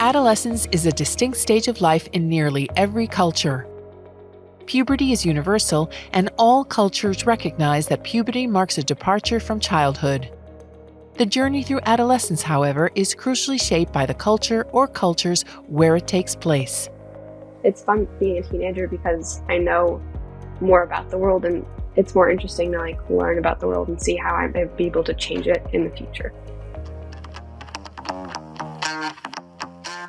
Adolescence is a distinct stage of life in nearly every culture. Puberty is universal, and all cultures recognize that puberty marks a departure from childhood. The journey through adolescence, however, is crucially shaped by the culture or cultures where it takes place. It's fun being a teenager because I know more about the world, and it's more interesting to learn about the world and see how I might be able to change it in the future.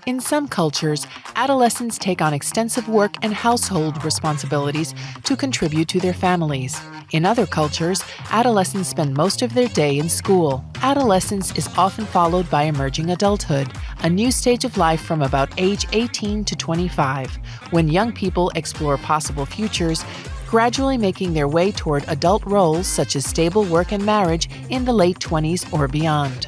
In some cultures, adolescents take on extensive work and household responsibilities to contribute to their families. In other cultures, adolescents spend most of their day in school. Adolescence is often followed by emerging adulthood, a new stage of life from about age 18 to 25, when young people explore possible futures, gradually making their way toward adult roles such as stable work and marriage in the late 20s or beyond.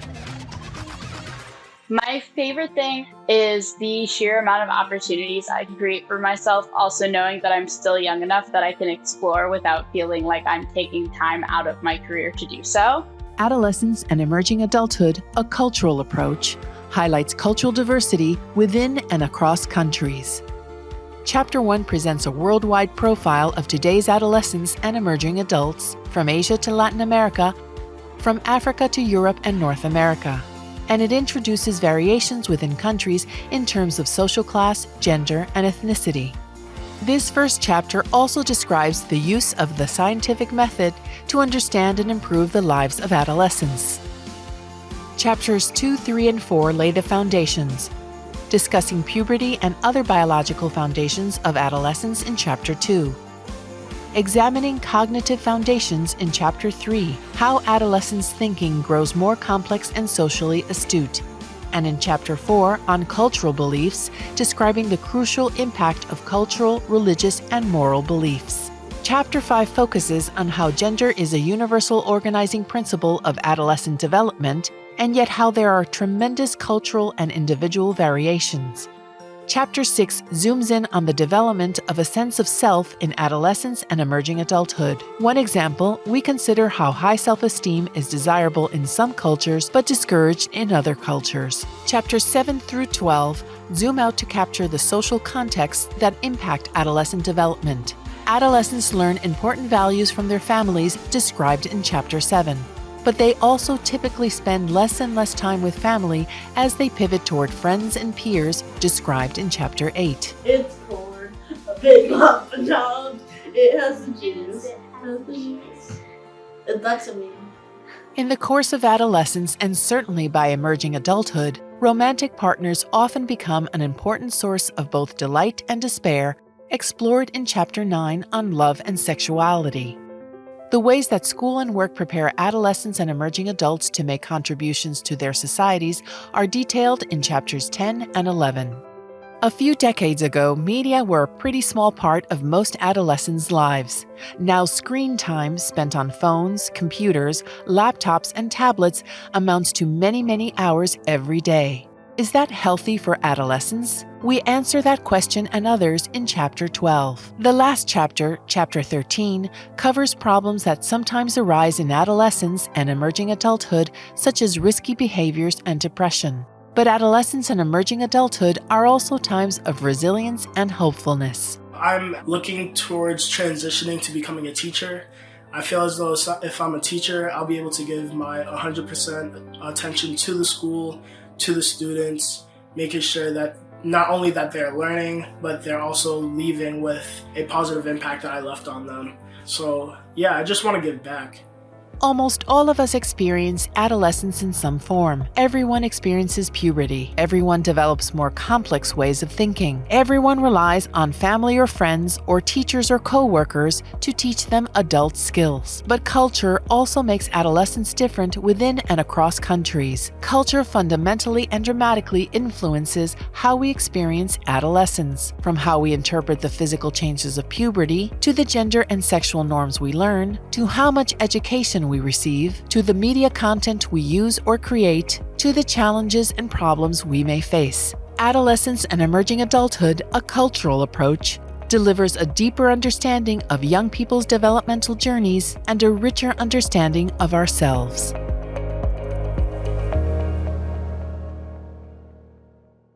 My favorite thing is the sheer amount of opportunities I can create for myself, also knowing that I'm still young enough that I can explore without feeling like I'm taking time out of my career to do so. Adolescence and Emerging Adulthood, a cultural approach, highlights cultural diversity within and across countries. Chapter 1 presents a worldwide profile of today's adolescents and emerging adults, from Asia to Latin America, from Africa to Europe and North America. And it introduces variations within countries in terms of social class, gender, and ethnicity. This first chapter also describes the use of the scientific method to understand and improve the lives of adolescents. Chapters 2, 3, and 4 lay the foundations, discussing puberty and other biological foundations of adolescence in Chapter 2. Examining cognitive foundations in Chapter 3, how adolescents' thinking grows more complex and socially astute. And in Chapter 4, on cultural beliefs, describing the crucial impact of cultural, religious, and moral beliefs. Chapter 5 focuses on how gender is a universal organizing principle of adolescent development, and yet how there are tremendous cultural and individual variations. Chapter 6 zooms in on the development of a sense of self in adolescence and emerging adulthood. One example, we consider how high self-esteem is desirable in some cultures but discouraged in other cultures. Chapters 7 through 12 zoom out to capture the social contexts that impact adolescent development. Adolescents learn important values from their families described in Chapter 7. But they also typically spend less and less time with family as they pivot toward friends and peers, described in Chapter 8. It's corn, a big lump of dogs, it has the juice, and that's a meme. In the course of adolescence, and certainly by emerging adulthood, romantic partners often become an important source of both delight and despair, explored in Chapter 9 on love and sexuality. The ways that school and work prepare adolescents and emerging adults to make contributions to their societies are detailed in Chapters 10 and 11. A few decades ago, media were a pretty small part of most adolescents' lives. Now, screen time spent on phones, computers, laptops, and tablets amounts to many, many hours every day. Is that healthy for adolescents? We answer that question and others in Chapter 12. The last chapter, Chapter 13, covers problems that sometimes arise in adolescence and emerging adulthood, such as risky behaviors and depression. But adolescence and emerging adulthood are also times of resilience and hopefulness. I'm looking towards transitioning to becoming a teacher. I feel as though if I'm a teacher, I'll be able to give my 100% attention to the school, to the students, making sure that not only that they're learning, but they're also leaving with a positive impact that I left on them. So yeah, I just want to give back. Almost all of us experience adolescence in some form. Everyone experiences puberty. Everyone develops more complex ways of thinking. Everyone relies on family or friends or teachers or co-workers to teach them adult skills. But culture also makes adolescence different within and across countries. Culture fundamentally and dramatically influences how we experience adolescence, from how we interpret the physical changes of puberty, to the gender and sexual norms we learn, to how much education we receive, to the media content we use or create, to the challenges and problems we may face. Adolescence and Emerging Adulthood, a cultural approach, delivers a deeper understanding of young people's developmental journeys and a richer understanding of ourselves.